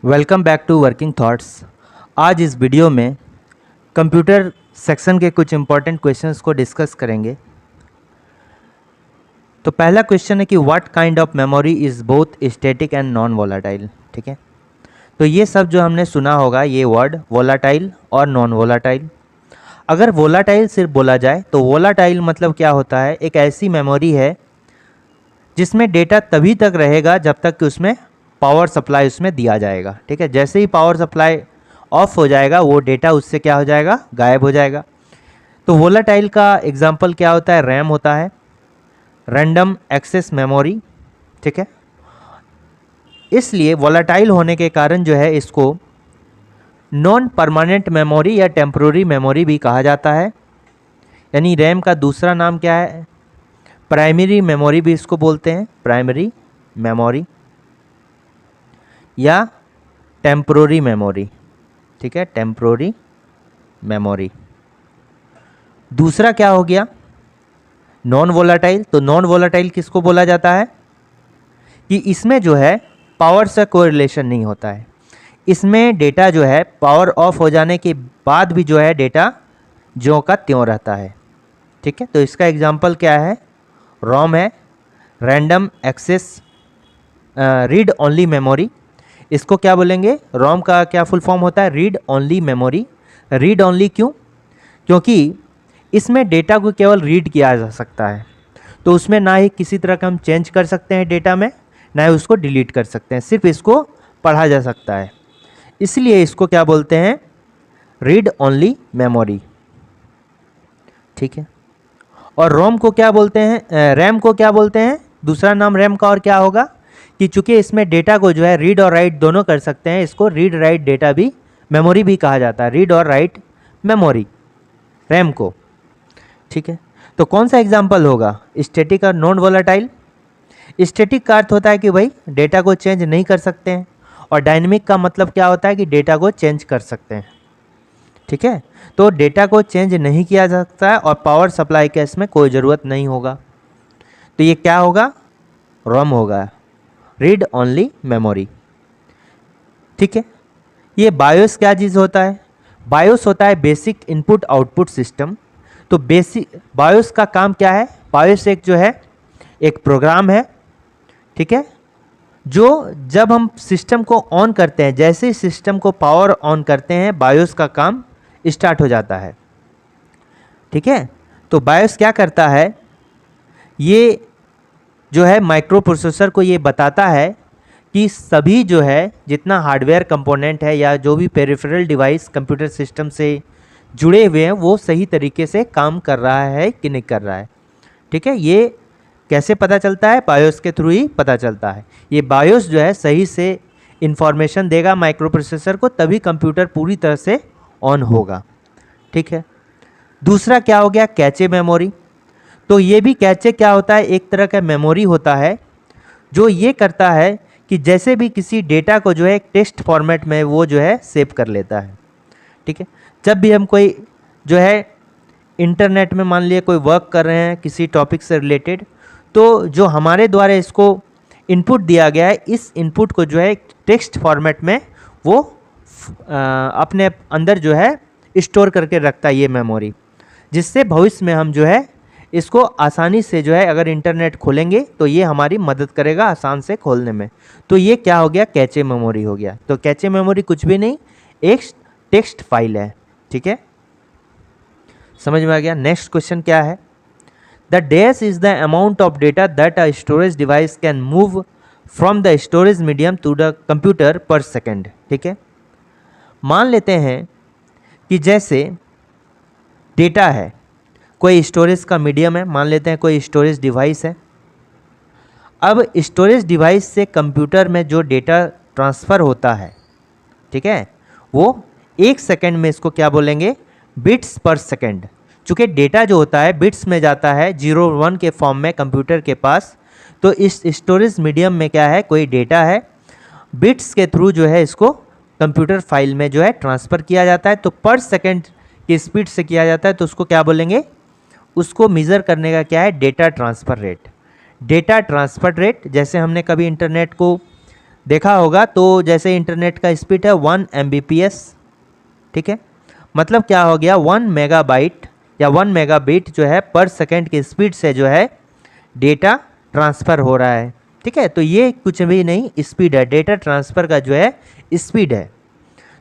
Welcome back to working thoughts. आज इस video में कंप्यूटर सेक्शन के कुछ इम्पॉर्टेंट क्वेश्चंस को डिस्कस करेंगे। तो पहला क्वेश्चन है कि what kind of memory is both static and non volatile. ठीक है, तो ये सब जो हमने सुना होगा ये वर्ड वोलाटाइल और नॉन वोलाटाइल। अगर वोलाटाइल सिर्फ बोला जाए तो वोलाटाइल मतलब क्या होता है, एक ऐसी मेमोरी है जिसमें डेटा तभी तक रहेगा जब तक कि उसमें पावर सप्लाई उसमें दिया जाएगा। ठीक है, जैसे ही पावर सप्लाई ऑफ हो जाएगा वो डेटा उससे क्या हो जाएगा, गायब हो जाएगा। तो वोलाटाइल का एग्जांपल क्या होता है, रैम होता है, रैंडम एक्सेस मेमोरी। ठीक है, इसलिए वोलाटाइल होने के कारण जो है इसको नॉन परमानेंट मेमोरी या टेम्पोररी मेमोरी भी कहा जाता है। यानी रैम का दूसरा नाम क्या है, प्राइमरी मेमोरी भी इसको बोलते हैं, प्राइमरी मेमोरी या टेम्पोररी मेमोरी। ठीक है, टेम्पोररी मेमोरी। दूसरा क्या हो गया, नॉन वोलाटाइल। तो नॉन वोलाटाइल किसको बोला जाता है कि इसमें जो है पावर से कोई रिलेशन नहीं होता है। इसमें डेटा जो है पावर ऑफ हो जाने के बाद भी जो है डेटा ज्यों का त्यों रहता है। ठीक है, तो इसका एग्जांपल क्या है, रोम है, random access read only memory. इसको क्या बोलेंगे, रोम का क्या फुल फॉर्म होता है, read only memory. Read only क्यों, क्योंकि इसमें डेटा को केवल रीड किया जा सकता है, तो उसमें ना ही किसी तरह का हम चेंज कर सकते हैं डेटा में, ना ही उसको डिलीट कर सकते हैं, सिर्फ इसको पढ़ा जा सकता है। इसलिए इसको क्या बोलते हैं, रीड ओनली मेमोरी। ठीक है, और रोम को क्या बोलते हैं, रैम को क्या बोलते हैं, दूसरा नाम रैम का और क्या होगा कि चूंकि इसमें डेटा को जो है रीड और राइट दोनों कर सकते हैं, इसको रीड राइट डेटा भी मेमोरी भी कहा जाता है, रीड और राइट मेमोरी रैम को। ठीक है, तो कौन सा एग्जांपल होगा, स्टैटिक और नॉन वोलाटाइल। स्टैटिक का अर्थ होता है कि भाई डेटा को चेंज नहीं कर सकते हैं, और डायनेमिक का मतलब क्या होता है कि डेटा को चेंज कर सकते हैं। ठीक है, तो डेटा को चेंज नहीं किया जा सकता है और पावर सप्लाई के इसमें कोई ज़रूरत नहीं होगा, तो ये क्या होगा, रोम होगा, रीड ओनली मेमोरी। ठीक है, ये बायोस क्या चीज़ होता है, बायोस होता है बेसिक इनपुट आउटपुट सिस्टम। तो बेसिक बायोस का काम क्या है, बायोस एक जो है एक प्रोग्राम है। ठीक है, जो जब हम सिस्टम को ऑन करते हैं, जैसे ही सिस्टम को पावर ऑन करते हैं बायोस का काम स्टार्ट हो जाता है। ठीक है, तो बायोस क्या करता है, ये जो है माइक्रो प्रोसेसर को ये बताता है कि सभी जो है जितना हार्डवेयर कंपोनेंट है या जो भी पेरिफेरल डिवाइस कंप्यूटर सिस्टम से जुड़े हुए हैं वो सही तरीके से काम कर रहा है कि नहीं कर रहा है। ठीक है, ये कैसे पता चलता है, बायोस के थ्रू ही पता चलता है। ये बायोस जो है सही से इंफॉर्मेशन देगा माइक्रो प्रोसेसर को, तभी कंप्यूटर पूरी तरह से ऑन होगा। ठीक है, दूसरा क्या हो गया, कैचे मेमोरी। तो ये भी कैचे क्या होता है, एक तरह का मेमोरी होता है जो ये करता है कि जैसे भी किसी डेटा को जो है एक टेक्स्ट फॉर्मेट में वो जो है सेव कर लेता है। ठीक है, जब भी हम कोई जो है इंटरनेट में मान लिया कोई वर्क कर रहे हैं किसी टॉपिक से रिलेटेड, तो जो हमारे द्वारा इसको इनपुट दिया गया है, इस इनपुट को जो है एक टेक्स्ट फॉर्मेट में वो अपने अंदर जो है स्टोर करके रखता है ये मेमोरी, जिससे भविष्य में हम जो है इसको आसानी से जो है अगर इंटरनेट खोलेंगे तो ये हमारी मदद करेगा आसान से खोलने में। तो ये क्या हो गया, कैचे मेमोरी हो गया। तो कैचे मेमोरी कुछ भी नहीं, एक टेक्स्ट फाइल है। ठीक है, समझ में आ गया। नेक्स्ट क्वेश्चन क्या है, the dash is the amount of data that a storage device can move from the storage medium to the computer per second. ठीक है, मान लेते हैं कि जैसे डेटा है, कोई स्टोरेज का मीडियम है, मान लेते हैं कोई स्टोरेज डिवाइस है। अब स्टोरेज डिवाइस से कंप्यूटर में जो डेटा ट्रांसफ़र होता है, ठीक है, वो 1 सेकेंड में, इसको क्या बोलेंगे, बिट्स पर सेकेंड। चूँकि डेटा जो होता है बिट्स में जाता है 0 1 के फॉर्म में कंप्यूटर के पास, तो इस स्टोरेज मीडियम में क्या है, कोई डेटा है, बिट्स के थ्रू जो है इसको कंप्यूटर फाइल में जो है ट्रांसफ़र किया जाता है। तो पर सेकेंड की स्पीड से किया जाता है, तो उसको क्या बोलेंगे, उसको मेज़र करने का क्या है, data transfer rate. Data transfer rate, जैसे हमने कभी इंटरनेट को देखा होगा तो जैसे इंटरनेट का स्पीड है 1 Mbps, ठीक है, मतलब क्या हो गया 1 मेगाबाइट या 1 मेगाबिट जो है पर सेकेंड की स्पीड से जो है डेटा ट्रांसफ़र हो रहा है, ठीक है। तो ये कुछ भी नहीं स्पीड है, डेटा ट्रांसफ़र का जो है स्पीड है।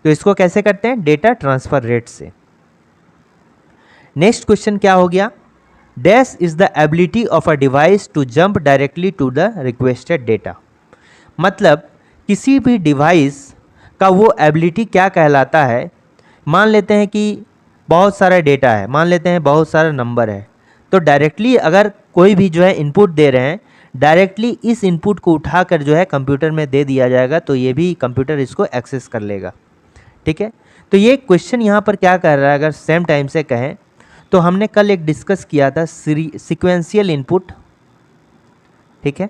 तो इसको कैसे करते हैं, डेटा ट्रांसफ़र रेट से। नेक्स्ट क्वेश्चन क्या हो गया, dash is the ability of a device to jump directly to the requested data. मतलब किसी भी डिवाइस का वो एबिलिटी क्या कहलाता है। मान लेते हैं कि बहुत सारा डेटा है, मान लेते हैं बहुत सारा नंबर है, तो डायरेक्टली अगर कोई भी जो है इनपुट दे रहे हैं, डायरेक्टली इस इनपुट को उठाकर जो है कंप्यूटर में दे दिया जाएगा, तो ये भी कंप्यूटर इसको एक्सेस कर लेगा, ठीक है। तो ये क्वेश्चन यहाँ पर क्या कर रहा है, अगर सेम टाइम से कहें तो हमने कल एक डिस्कस किया था सीक्वेंशियल इनपुट, ठीक है,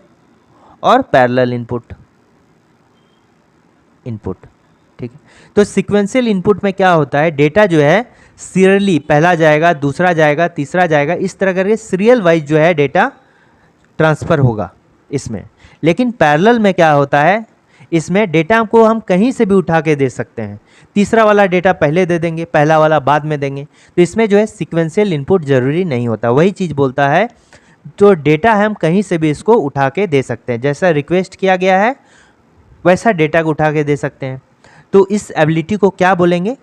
और पैरेलल इनपुट, ठीक है। तो सीक्वेंशियल इनपुट में क्या होता है, डेटा जो है सीरियली पहला जाएगा, दूसरा जाएगा, तीसरा जाएगा, इस तरह करके सीरियल वाइज जो है डेटा ट्रांसफ़र होगा इसमें। लेकिन पैरेलल में क्या होता है, इसमें डेटा को हम कहीं से भी उठा के दे सकते हैं, तीसरा वाला डेटा पहले दे देंगे, पहला वाला बाद में देंगे। तो इसमें जो है सीक्वेंशियल इनपुट ज़रूरी नहीं होता। वही चीज़ बोलता है जो डेटा है हम कहीं से भी इसको उठा के दे सकते हैं, जैसा रिक्वेस्ट किया गया है वैसा डेटा को उठा के दे सकते हैं। तो इस एबिलिटी को क्या बोलेंगे,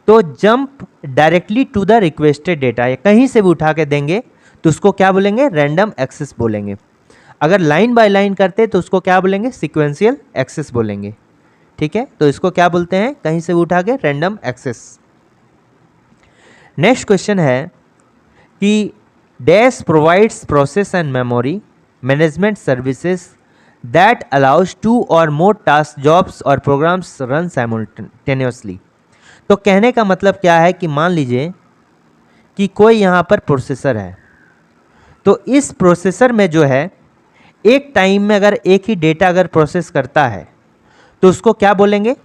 तो jump directly to the requested data, या कहीं से भी उठा के देंगे तो उसको क्या बोलेंगे, रैंडम एक्सेस बोलेंगे। अगर लाइन बाय लाइन करते तो उसको क्या बोलेंगे, सीक्वेंशियल एक्सेस बोलेंगे, ठीक है। तो इसको क्या बोलते हैं, कहीं से भी उठा के रैंडम एक्सेस। नेक्स्ट क्वेश्चन है कि dash provides process and memory management services that allows 2 or more task jobs और programs run simultaneously। तो कहने का मतलब क्या है कि मान लीजिए कि कोई यहाँ पर प्रोसेसर है, तो इस प्रोसेसर में जो है एक टाइम में अगर एक ही डेटा अगर प्रोसेस करता है तो उसको क्या बोलेंगे,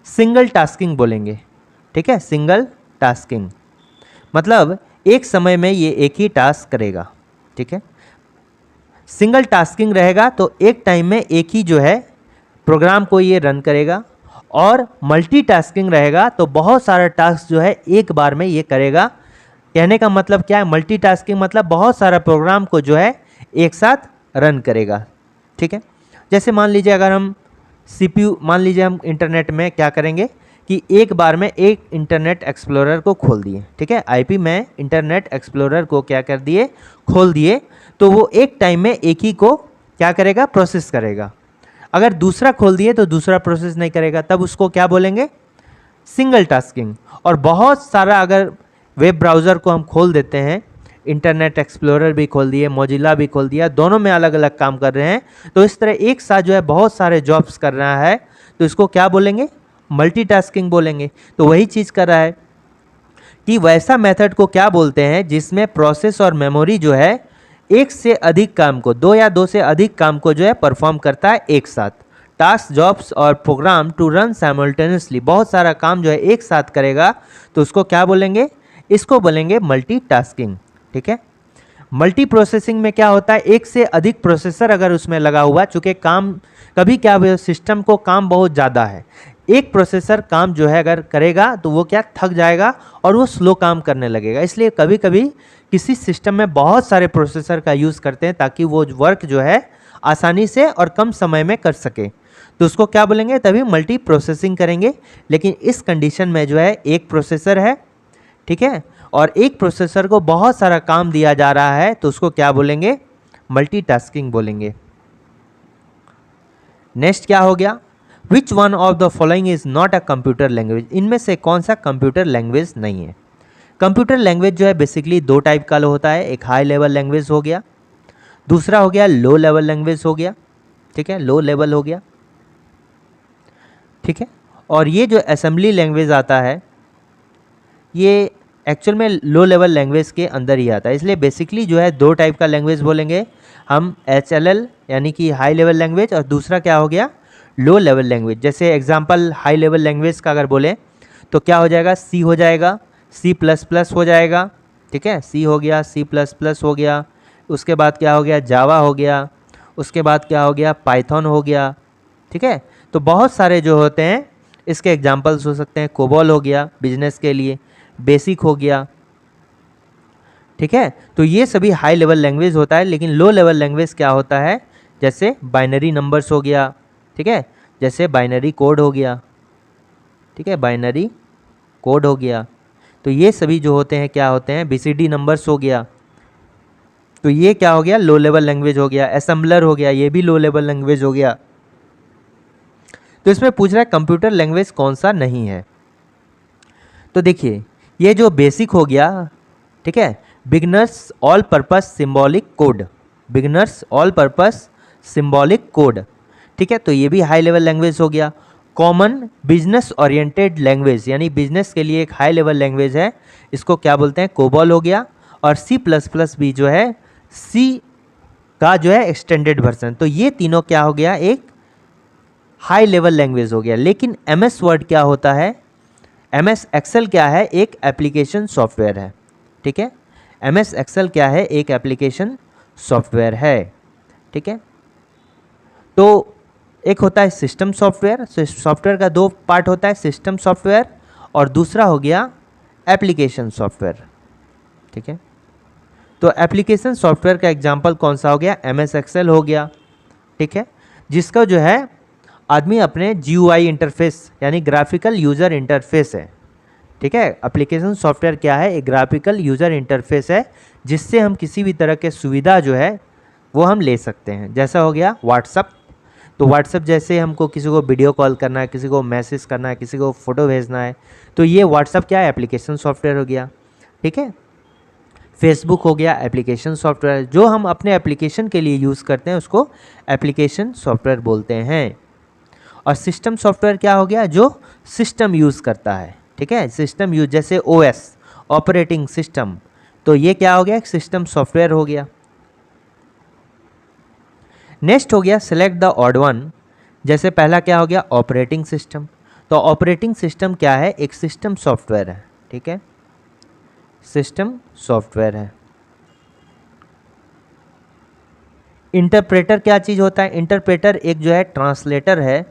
सिंगल टास्किंग बोलेंगे, ठीक है। सिंगल टास्किंग मतलब एक समय में ये एक ही टास्क करेगा, ठीक है। सिंगल टास्किंग रहेगा तो एक टाइम में एक ही जो है प्रोग्राम को ये रन करेगा, और मल्टीटास्किंग रहेगा तो बहुत सारा टास्क जो है एक बार में ये करेगा। कहने का मतलब क्या है, मल्टीटास्किंग मतलब बहुत सारा प्रोग्राम को जो है एक साथ रन करेगा, ठीक है। जैसे मान लीजिए अगर हम CPU, मान लीजिए हम इंटरनेट में क्या करेंगे कि एक बार में एक इंटरनेट एक्सप्लोरर को खोल दिए, ठीक है, IP में इंटरनेट एक्सप्लोरर को क्या कर दिए, खोल दिए, तो वो एक टाइम में एक ही को क्या करेगा, प्रोसेस करेगा। अगर दूसरा खोल दिए तो दूसरा प्रोसेस नहीं करेगा, तब उसको क्या बोलेंगे, सिंगल टास्किंग। और बहुत सारा अगर वेब ब्राउज़र को हम खोल देते हैं, इंटरनेट एक्सप्लोरर भी खोल दिए, मोजिला भी खोल दिया, दोनों में अलग अलग काम कर रहे हैं, तो इस तरह एक साथ जो है बहुत सारे जॉब्स कर रहा है, तो इसको क्या बोलेंगे, मल्टीटास्किंग बोलेंगे। तो वही चीज़ कर रहा है कि वैसा मेथड को क्या बोलते हैं जिसमें प्रोसेस और मेमोरी जो है एक से अधिक काम को, दो या दो से अधिक काम को जो है परफॉर्म करता है एक साथ। टास्क, जॉब्स और प्रोग्राम टू रन साइमल्टेनियसली, बहुत सारा काम जो है एक साथ करेगा, तो उसको क्या बोलेंगे, इसको बोलेंगे मल्टीटास्किंग, ठीक है। मल्टी प्रोसेसिंग में क्या होता है, एक से अधिक प्रोसेसर अगर उसमें लगा हुआ, चूँकि काम कभी क्या सिस्टम को काम बहुत ज़्यादा है, एक प्रोसेसर काम जो है अगर करेगा तो वो क्या थक जाएगा और वो स्लो काम करने लगेगा। इसलिए कभी कभी किसी सिस्टम में बहुत सारे प्रोसेसर का यूज़ करते हैं ताकि वो वर्क जो है आसानी से और कम समय में कर सके, तो उसको क्या बोलेंगे, तभी मल्टी प्रोसेसिंग करेंगे। लेकिन इस कंडीशन में जो है एक प्रोसेसर है, ठीक है, और एक प्रोसेसर को बहुत सारा काम दिया जा रहा है, तो उसको क्या बोलेंगे, मल्टीटास्किंग बोलेंगे। नेक्स्ट क्या हो गया, which one of the following is not a computer language. इनमें से कौन सा कंप्यूटर लैंग्वेज नहीं है। कंप्यूटर लैंग्वेज जो है बेसिकली दो टाइप का होता है, एक हाई लेवल लैंग्वेज हो गया, दूसरा हो गया लो लेवल लैंग्वेज हो गया, ठीक है, लो लेवल हो गया, ठीक है। और ये जो असेंबली लैंग्वेज आता है ये एक्चुअल में लो लेवल लैंग्वेज के अंदर ही आता है। इसलिए बेसिकली जो है दो टाइप का लैंग्वेज बोलेंगे हम, HLL यानी कि हाई लेवल लैंग्वेज, और दूसरा क्या हो गया, लो लेवल लैंग्वेज। जैसे एग्जांपल हाई लेवल लैंग्वेज का अगर बोलें तो क्या हो जाएगा, C हो जाएगा, C++ हो जाएगा, ठीक है, C हो गया, C++ हो गया, उसके बाद क्या हो गया, जावा हो गया, उसके बाद क्या हो गया, पाइथन हो गया, ठीक है। तो बहुत सारे जो होते हैं इसके एग्जांपल्स हो सकते हैं, कोबॉल हो गया बिजनेस के लिए, बेसिक हो गया, ठीक है। तो ये सभी हाई लेवल लैंग्वेज होता है। लेकिन लो लेवल लैंग्वेज क्या होता है, जैसे बाइनरी नंबर्स हो गया, ठीक है, जैसे बाइनरी कोड हो गया, ठीक है, बाइनरी कोड हो गया। तो ये सभी जो होते हैं क्या होते हैं, बीसीडी नंबर्स हो गया। तो ये क्या हो गया, लो लेवल लैंग्वेज हो गया। असेंबलर हो गया, ये भी लो लेवल लैंग्वेज हो गया। तो इसमें पूछ रहा है कंप्यूटर लैंग्वेज कौन सा नहीं है। तो देखिए ये जो बेसिक हो गया, ठीक है, beginners all purpose symbolic code, beginners all purpose symbolic code, ठीक है। तो ये भी हाई लेवल लैंग्वेज हो गया। कॉमन बिजनेस ओरिएंटेड लैंग्वेज, यानी बिजनेस के लिए एक हाई लेवल लैंग्वेज है, इसको क्या बोलते हैं, कोबॉल हो गया। और सी प्लस प्लस भी जो है सी का जो है एक्सटेंडेड वर्जन। तो ये तीनों क्या हो गया, एक हाई लेवल लैंग्वेज हो गया। लेकिन एमएस वर्ड क्या होता है, एमएस एक्सेल क्या है, एक एप्लीकेशन सॉफ्टवेयर है, ठीक है। एमएस एक्सेल क्या है, एक एप्लीकेशन सॉफ्टवेयर है, ठीक है। तो एक होता है सिस्टम सॉफ्टवेयर, सॉफ्टवेयर का दो पार्ट होता है, सिस्टम सॉफ्टवेयर और दूसरा हो गया एप्लीकेशन सॉफ्टवेयर, ठीक है। तो एप्लीकेशन सॉफ्टवेयर का एग्जांपल कौन सा हो गया, एमएस एक्सेल हो गया, ठीक है, जिसका जो है आदमी अपने जीयूआई इंटरफेस यानी ग्राफिकल यूज़र इंटरफेस है, ठीक है। एप्लीकेशन सॉफ्टवेयर क्या है, एक ग्राफिकल यूज़र इंटरफेस है जिससे हम किसी भी तरह के सुविधा जो है वो हम ले सकते हैं। जैसा हो गया व्हाट्सअप, तो व्हाट्सअप जैसे हमको किसी को वीडियो कॉल करना है, किसी को मैसेज करना है, किसी को फ़ोटो भेजना है, तो ये व्हाट्सअप क्या है, एप्लीकेशन सॉफ्टवेयर हो गया, ठीक है। फेसबुक हो गया एप्लीकेशन सॉफ्टवेयर, जो हम अपने एप्लीकेशन के लिए यूज़ करते हैं उसको एप्लीकेशन सॉफ्टवेयर बोलते हैं। और सिस्टम सॉफ्टवेयर क्या हो गया, जो सिस्टम यूज़ करता है, ठीक है, सिस्टम यूज, जैसे ओएस ऑपरेटिंग सिस्टम, तो ये क्या हो गया, एक सिस्टम सॉफ्टवेयर हो गया। नेक्स्ट हो गया सेलेक्ट द ऑड वन, जैसे पहला क्या हो गया, ऑपरेटिंग सिस्टम। तो ऑपरेटिंग सिस्टम क्या है, एक सिस्टम सॉफ्टवेयर है, ठीक है, सिस्टम सॉफ्टवेयर है। इंटरप्रेटर क्या चीज़ होता है, इंटरप्रेटर एक जो है ट्रांसलेटर है,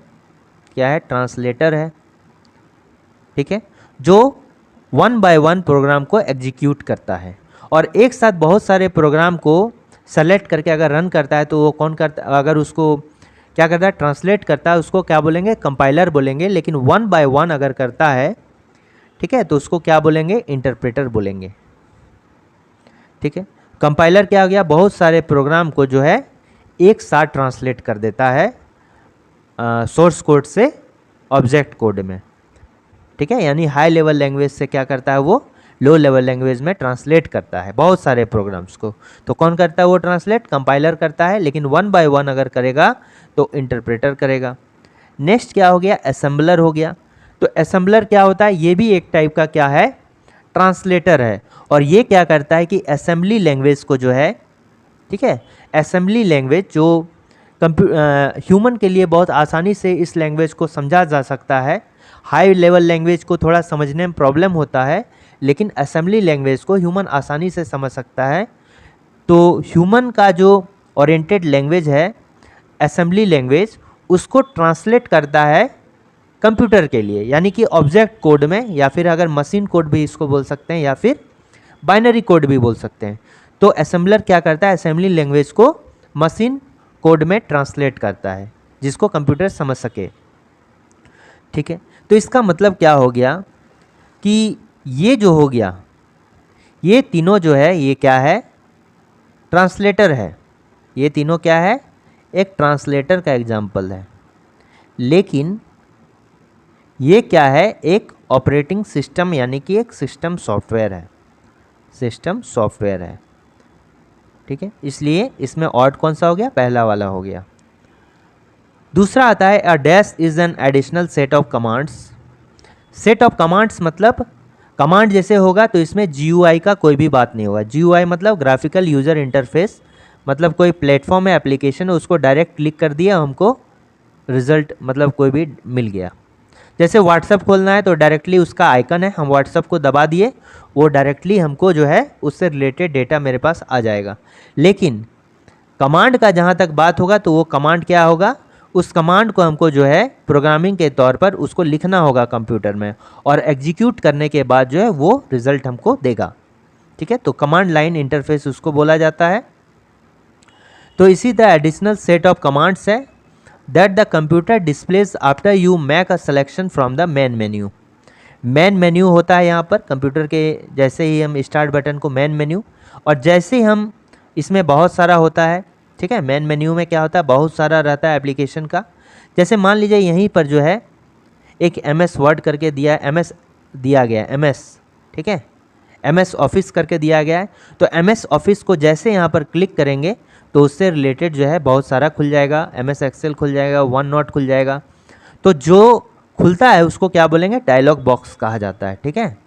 क्या है, ट्रांसलेटर है, ठीक है, जो वन बाय वन प्रोग्राम को एग्जीक्यूट करता है और एक साथ बहुत सारे प्रोग्राम को सेलेक्ट करके अगर रन करता है तो वो कौन करता, अगर उसको क्या करता है, ट्रांसलेट करता है, उसको क्या बोलेंगे, कंपाइलर बोलेंगे। लेकिन वन बाय वन अगर करता है, ठीक है, तो उसको क्या बोलेंगे, इंटरप्रेटर बोलेंगे, ठीक है। कंपाइलर क्या हो गया, बहुत सारे प्रोग्राम को जो है एक साथ ट्रांसलेट कर देता है सोर्स कोड से ऑब्जेक्ट कोड में, ठीक है। यानी हाई लेवल लैंग्वेज से क्या करता है, वो लो लेवल लैंग्वेज में ट्रांसलेट करता है बहुत सारे प्रोग्राम्स को। तो कौन करता है वो ट्रांसलेट, कंपाइलर करता है। लेकिन वन बाय वन अगर करेगा तो इंटरप्रेटर करेगा। नेक्स्ट क्या हो गया, असेंबलर हो गया। तो असेंबलर क्या होता है, ये भी एक टाइप का क्या है, ट्रांसलेटर है। और ये क्या करता है कि असेंबली लैंग्वेज को जो है, ठीक है, असेंबली लैंग्वेज जो ह्यूमन के लिए बहुत आसानी से इस लैंग्वेज को समझा जा सकता है। हाई लेवल लैंग्वेज को थोड़ा समझने में प्रॉब्लम होता है, लेकिन असेंबली लैंग्वेज को ह्यूमन आसानी से समझ सकता है। तो ह्यूमन का जो ओरिएंटेड लैंग्वेज है असेंबली लैंग्वेज, उसको ट्रांसलेट करता है कंप्यूटर के लिए, यानी कि ऑब्जेक्ट कोड में, या फिर अगर मशीन कोड भी इसको बोल सकते हैं, या फिर बाइनरी कोड भी बोल सकते हैं। तो असेंबलर क्या करता है, असेंबली लैंग्वेज को मशीन कोड में ट्रांसलेट करता है जिसको कंप्यूटर समझ सके, ठीक है। तो इसका मतलब क्या हो गया कि ये जो हो गया, ये तीनों जो है ये क्या है, ट्रांसलेटर है। ये तीनों क्या है, एक ट्रांसलेटर का एग्जाम्पल है। लेकिन ये क्या है, एक ऑपरेटिंग सिस्टम यानी कि एक सिस्टम सॉफ्टवेयर है, सिस्टम सॉफ्टवेयर है, ठीक है। इसलिए इसमें ऑड कौन सा हो गया, पहला वाला हो गया। दूसरा आता है a dash is an additional set of commands. Set of commands मतलब कमांड जैसे होगा तो इसमें जीयूआई का कोई भी बात नहीं होगा। जीयूआई मतलब ग्राफिकल यूज़र इंटरफेस, मतलब कोई प्लेटफॉर्म है, एप्लीकेशन है, उसको डायरेक्ट क्लिक कर दिया, हमको रिजल्ट मतलब कोई भी मिल गया। जैसे व्हाट्सअप खोलना है तो डायरेक्टली उसका आइकन है, हम व्हाट्सअप को दबा दिए, वो डायरेक्टली हमको जो है उससे रिलेटेड डेटा मेरे पास आ जाएगा। लेकिन कमांड का जहाँ तक बात होगा तो वो कमांड क्या होगा, उस कमांड को हमको जो है प्रोग्रामिंग के तौर पर उसको लिखना होगा कंप्यूटर में, और एग्जीक्यूट करने के बाद जो है वो रिजल्ट हमको देगा। ठीक है, तो कमांड लाइन इंटरफेस उसको बोला जाता है। तो इसी the additional set of commands है that the computer displays after you make a selection from the main menu. Main menu होता है यहाँ पर कंप्यूटर के, जैसे ही हम स्टार्ट बटन को मेन मेन्यू, और जैसे ही हम इसमें बहुत सारा होता है, ठीक है, मेन मेन्यू में क्या होता है बहुत सारा रहता है एप्लीकेशन का। जैसे मान लीजिए यहीं पर जो है एक MS वर्ड करके दिया, MS दिया गया है, MS, ठीक है, MS ऑफिस करके दिया गया है। तो MS ऑफिस को जैसे यहाँ पर क्लिक करेंगे तो उससे रिलेटेड जो है बहुत सारा खुल जाएगा, MS एक्सेल खुल जाएगा, वन नोट खुल जाएगा। तो जो खुलता है उसको क्या बोलेंगे, डायलॉग बॉक्स कहा जाता है। ठीक है,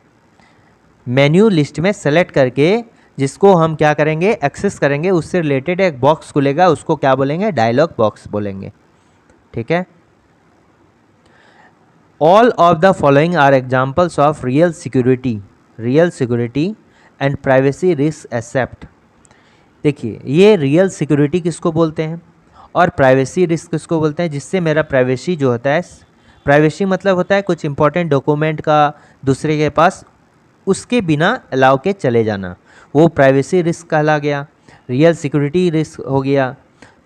मेन्यू लिस्ट में सेलेक्ट करके जिसको हम क्या करेंगे, एक्सेस करेंगे, उससे रिलेटेड एक बॉक्स खुलेगा, उसको क्या बोलेंगे, डायलॉग बॉक्स बोलेंगे। ठीक है, all of the following are examples of real security and privacy risk except. देखिए, ये रियल सिक्योरिटी किसको बोलते हैं और प्राइवेसी रिस्क किसको बोलते हैं, जिससे मेरा प्राइवेसी जो होता है, प्राइवेसी मतलब होता है कुछ इंपॉर्टेंट डॉक्यूमेंट का दूसरे के पास उसके बिना अलाउ के चले जाना, वो प्राइवेसी रिस्क कहला गया। रियल सिक्योरिटी रिस्क हो गया।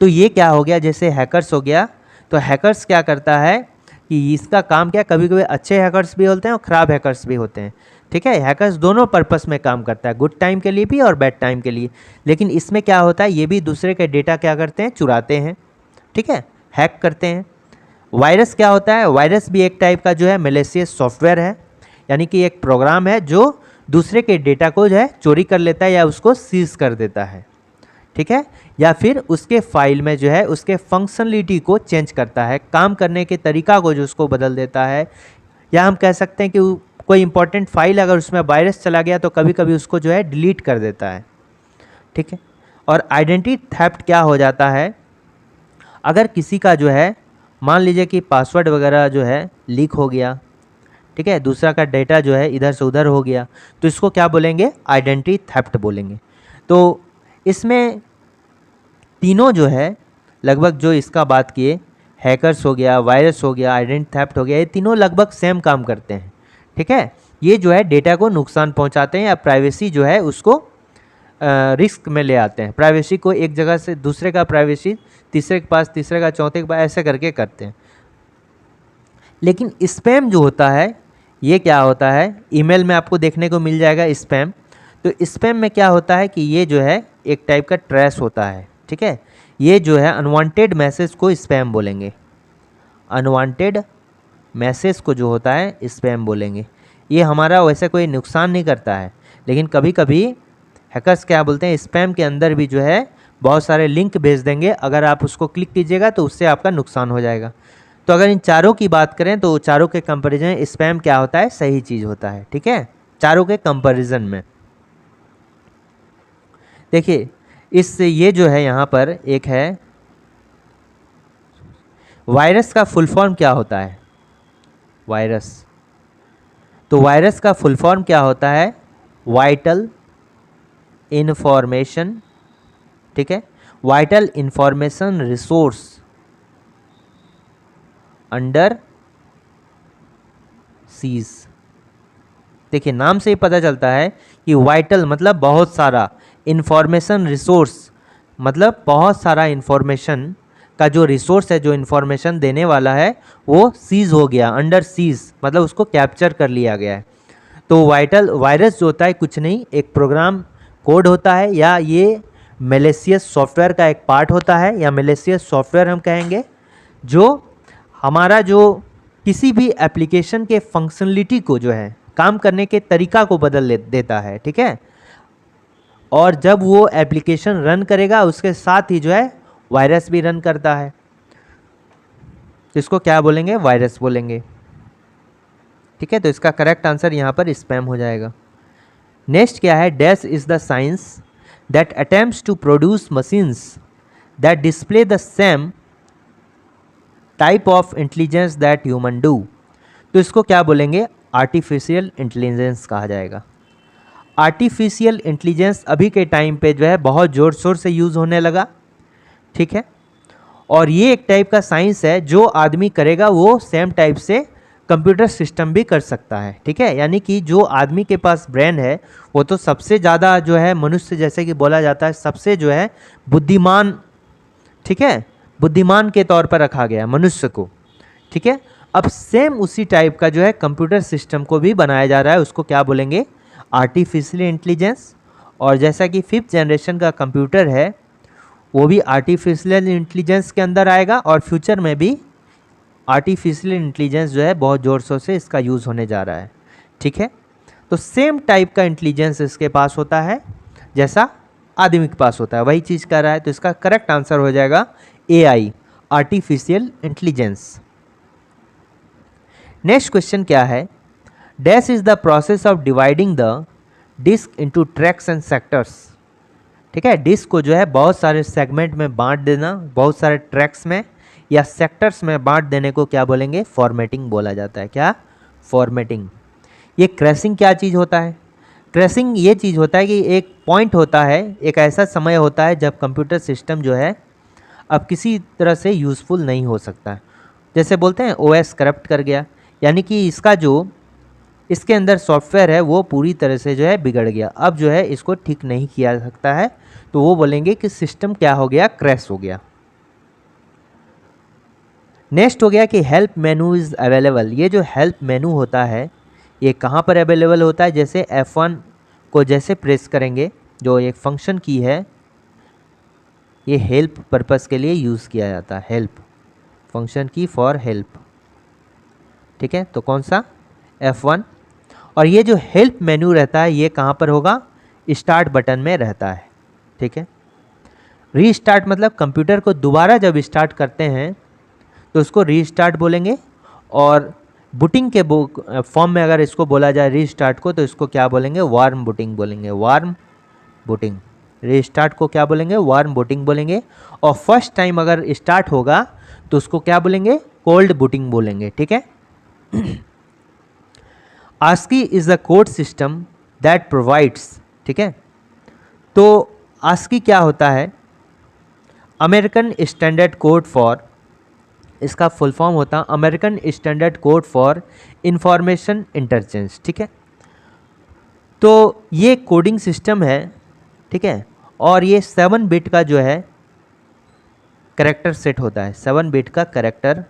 तो ये क्या हो गया, जैसे हैकर्स हो गया, तो हैकर्स क्या करता है कि इसका काम क्या, कभी कभी अच्छे हैकर्स भी होते हैं और ख़राब हैकर्स भी होते हैं। ठीक है, हैकर्स दोनों पर्पस में काम करता है, गुड टाइम के लिए भी और बैड टाइम के लिए। लेकिन इसमें क्या होता है, ये भी दूसरे के डेटा क्या करते हैं, चुराते हैं। ठीक है, हैक करते हैं। वायरस क्या होता है, वायरस भी एक टाइप का जो है मैलिशियस सॉफ्टवेयर है, यानी कि एक प्रोग्राम है जो दूसरे के डेटा को जो है चोरी कर लेता है या उसको सीज कर देता है। ठीक है, या फिर उसके फाइल में जो है उसके फंक्शनलिटी को चेंज करता है, काम करने के तरीका को जो उसको बदल देता है। या हम कह सकते हैं कि कोई इंपॉर्टेंट फाइल अगर उसमें वायरस चला गया तो कभी कभी उसको जो है डिलीट कर देता है। ठीक है, और आइडेंटिटी थेफ्ट क्या हो जाता है, अगर किसी का जो है मान लीजिए कि पासवर्ड वगैरह जो है लीक हो गया, ठीक है, दूसरा का डेटा जो है इधर से उधर हो गया, तो इसको क्या बोलेंगे, आइडेंटिटी थेफ्ट बोलेंगे। तो इसमें तीनों जो है लगभग जो इसका बात किए, हैकर्स हो गया, वायरस हो गया, आइडेंटिटी थेफ्ट हो गया, ये तीनों लगभग सेम काम करते हैं। ठीक है, ये जो है डेटा को नुकसान पहुंचाते हैं या प्राइवेसी जो है उसको रिस्क में ले आते हैं। प्राइवेसी को एक जगह से दूसरे का प्राइवेसी तीसरे के पास, तीसरे का चौथे के पास, ऐसे करके करते हैं। लेकिन स्पैम जो होता है, ये क्या होता है, ईमेल में आपको देखने को मिल जाएगा स्पैम। तो स्पैम में क्या होता है कि ये जो है एक टाइप का ट्रैश होता है। ठीक है, ये जो है अनवांटेड मैसेज को स्पैम बोलेंगे, अनवांटेड मैसेज को जो होता है स्पैम बोलेंगे। ये हमारा वैसे कोई नुकसान नहीं करता है, लेकिन कभी कभी हैकर्स क्या बोलते हैं, स्पैम के अंदर भी जो है बहुत सारे लिंक भेज देंगे, अगर आप उसको क्लिक कीजिएगा तो उससे आपका नुकसान हो जाएगा। तो अगर इन चारों की बात करें तो चारों के कंपैरिजन स्पैम क्या होता है, सही चीज़ होता है। ठीक है, चारों के कंपैरिजन में देखिए, इस ये जो है यहाँ पर एक है वायरस का फुल फॉर्म क्या होता है, वायरस। तो वायरस का फुल फॉर्म क्या होता है, वाइटल इंफॉर्मेशन, ठीक है, vital information resource under seize. देखिए, नाम से ही पता चलता है कि वाइटल मतलब बहुत सारा, इंफॉर्मेशन रिसोर्स मतलब बहुत सारा इंफॉर्मेशन का जो रिसोर्स है, जो इंफॉर्मेशन देने वाला है, वो सीज हो गया, अंडर सीज मतलब उसको कैप्चर कर लिया गया है। तो वायरस जो होता है कुछ नहीं, एक प्रोग्राम कोड होता है, या ये मैलिशियस सॉफ्टवेयर का एक पार्ट होता है, या मैलिशियस सॉफ्टवेयर हम कहेंगे, जो हमारा जो किसी भी एप्लीकेशन के फंक्शनलिटी को जो है काम करने के तरीका को बदल देता है। ठीक है, और जब वो एप्लीकेशन रन करेगा उसके साथ ही जो है वायरस भी रन करता है, तो इसको क्या बोलेंगे, वायरस बोलेंगे। ठीक है, तो इसका करेक्ट आंसर यहाँ पर स्पैम हो जाएगा। नेक्स्ट क्या है, dash is the science that attempts to produce machines that display the same type of intelligence that human do. तो इसको क्या बोलेंगे, आर्टिफिशियल इंटेलिजेंस कहा जाएगा। आर्टिफिशियल इंटेलिजेंस अभी के टाइम पे जो है बहुत ज़ोर शोर से यूज़ होने लगा। ठीक है, और ये एक टाइप का साइंस है, जो आदमी करेगा वो सेम टाइप से कंप्यूटर सिस्टम भी कर सकता है, ठीक है। यानी कि जो आदमी के पास ब्रेन है वो तो सबसे ज़्यादा जो है मनुष्य, जैसे कि बोला जाता है सबसे जो है बुद्धिमान, ठीक है, बुद्धिमान के तौर पर रखा गया मनुष्य को, ठीक है। अब सेम उसी टाइप का जो है कंप्यूटर सिस्टम को भी बनाया जा रहा है, उसको क्या बोलेंगे, आर्टिफिशियल इंटेलिजेंस। और जैसा कि 5th जनरेशन का कंप्यूटर है वो भी आर्टिफिशियल इंटेलिजेंस के अंदर आएगा, और फ्यूचर में भी आर्टिफिशियल इंटेलिजेंस जो है बहुत ज़ोर शोर से इसका यूज़ होने जा रहा है, ठीक है। तो सेम टाइप का इंटेलिजेंस इसके पास होता है जैसा आदमी के पास होता है, वही चीज़ कर रहा है। तो इसका करेक्ट आंसर हो जाएगा AI, artificial intelligence. Next question क्या है, dash is the process of dividing the disk into tracks and sectors, ठीक है। डिस्क को जो है बहुत सारे सेगमेंट में बांट देना, बहुत सारे ट्रैक्स में या सेक्टर्स में बांट देने को क्या बोलेंगे, फॉर्मेटिंग बोला जाता है। क्या, फॉर्मेटिंग। ये क्रैशिंग क्या चीज़ होता है, क्रैशिंग ये चीज़ होता है कि एक पॉइंट होता है, एक ऐसा समय होता है जब कंप्यूटर सिस्टम जो है अब किसी तरह से यूज़फुल नहीं हो सकता है। जैसे बोलते हैं OS करप्ट कर गया, यानी कि इसका जो इसके अंदर सॉफ्टवेयर है वो पूरी तरह से जो है बिगड़ गया, अब जो है इसको ठीक नहीं किया जा सकता है, तो वो बोलेंगे कि सिस्टम क्या हो गया, क्रैश हो गया। नेक्स्ट हो गया कि हेल्प मेनू इज़ अवेलेबल। ये जो हेल्प मेनू होता है ये कहाँ पर अवेलेबल होता है, जैसे F1 को जैसे प्रेस करेंगे, जो एक फंक्शन की है ये हेल्प पर्पस के लिए यूज़ किया जाता है, हेल्प फंक्शन की फॉर हेल्प, ठीक है। तो कौन सा, F1। और ये जो हेल्प मेन्यू रहता है ये कहाँ पर होगा, स्टार्ट बटन में रहता है, ठीक है। रीस्टार्ट मतलब कंप्यूटर को दोबारा जब स्टार्ट करते हैं तो उसको रीस्टार्ट बोलेंगे, और बूटिंग के फॉर्म में अगर इसको बोला जाए रीस्टार्ट को तो इसको क्या बोलेंगे, वार्म बूटिंग बोलेंगे, वार्म बूटिंग। रीस्टार्ट को क्या बोलेंगे, वार्म बूटिंग बोलेंगे। और फर्स्ट टाइम अगर स्टार्ट होगा तो उसको क्या बोलेंगे, कोल्ड बूटिंग बोलेंगे, ठीक है। ASCII is a code system that provides, ठीक है। तो ASCII क्या होता है, अमेरिकन स्टैंडर्ड कोड फॉर, इसका फुल फॉर्म होता है American standard code for information interchange, ठीक है। तो ये कोडिंग सिस्टम है, ठीक है, और ये 7 बिट का जो है कैरेक्टर सेट होता है, 7 बिट का कैरेक्टर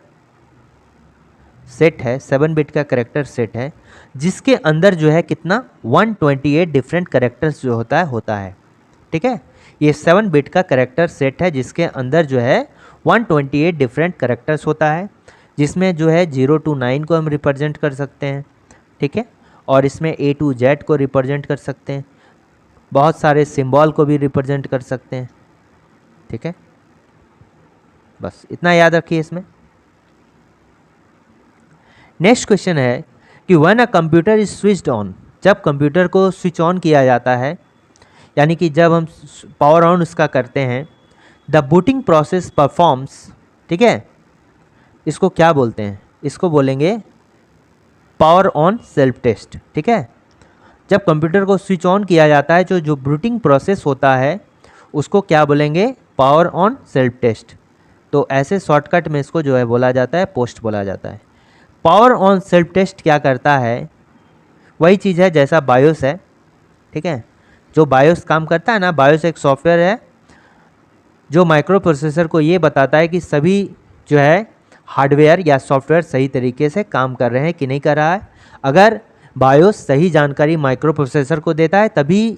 सेट है, 7 बिट का कैरेक्टर सेट है, जिसके अंदर जो है कितना 128 डिफरेंट कैरेक्टर्स जो होता है, ठीक है। ये 7 बिट का कैरेक्टर सेट है जिसके अंदर जो है 128 डिफरेंट कैरेक्टर्स होता है, जिसमें जो है 0 to 9 को हम रिप्रेजेंट कर सकते हैं, ठीक है। और इसमें A to Z को रिप्रेजेंट कर सकते हैं, बहुत सारे सिंबल को भी रिप्रेजेंट कर सकते हैं, ठीक है। बस इतना याद रखिए इसमें। नेक्स्ट क्वेश्चन है कि when a computer is switched on, जब कंप्यूटर को स्विच ऑन किया जाता है, यानी कि जब हम पावर ऑन उसका करते हैं, द बूटिंग प्रोसेस परफॉर्म्स, ठीक है, इसको क्या बोलते हैं, इसको बोलेंगे पावर ऑन सेल्फ टेस्ट, ठीक है। जब कंप्यूटर को स्विच ऑन किया जाता है जो बूटिंग प्रोसेस होता है उसको क्या बोलेंगे, पावर ऑन सेल्फ टेस्ट। तो ऐसे शॉर्टकट में इसको जो है बोला जाता है पोस्ट बोला जाता है। पावर ऑन सेल्फ टेस्ट क्या करता है, वही चीज़ है जैसा बायोस है, ठीक है। जो बायोस काम करता है ना, बायोस एक सॉफ्टवेयर है जो माइक्रो प्रोसेसर को ये बताता है कि सभी जो है हार्डवेयर या सॉफ्टवेयर सही तरीके से काम कर रहे हैं कि नहीं कर रहा है। अगर बायोस सही जानकारी माइक्रो प्रोसेसर को देता है तभी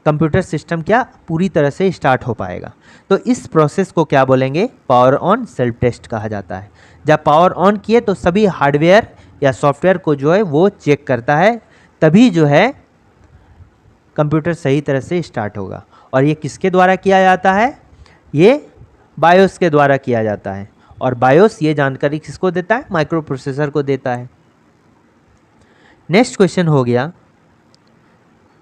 कंप्यूटर सिस्टम क्या पूरी तरह से स्टार्ट हो पाएगा। तो इस प्रोसेस को क्या बोलेंगे, पावर ऑन सेल्फ टेस्ट कहा जाता है। जब पावर ऑन किए तो सभी हार्डवेयर या सॉफ्टवेयर को जो है वो चेक करता है, तभी जो है कंप्यूटर सही तरह से स्टार्ट होगा। और ये किसके द्वारा किया जाता है, ये बायोस के द्वारा किया जाता है। और बायोस ये जानकारी किसको देता है, माइक्रो प्रोसेसर को देता है। नेक्स्ट क्वेश्चन हो गया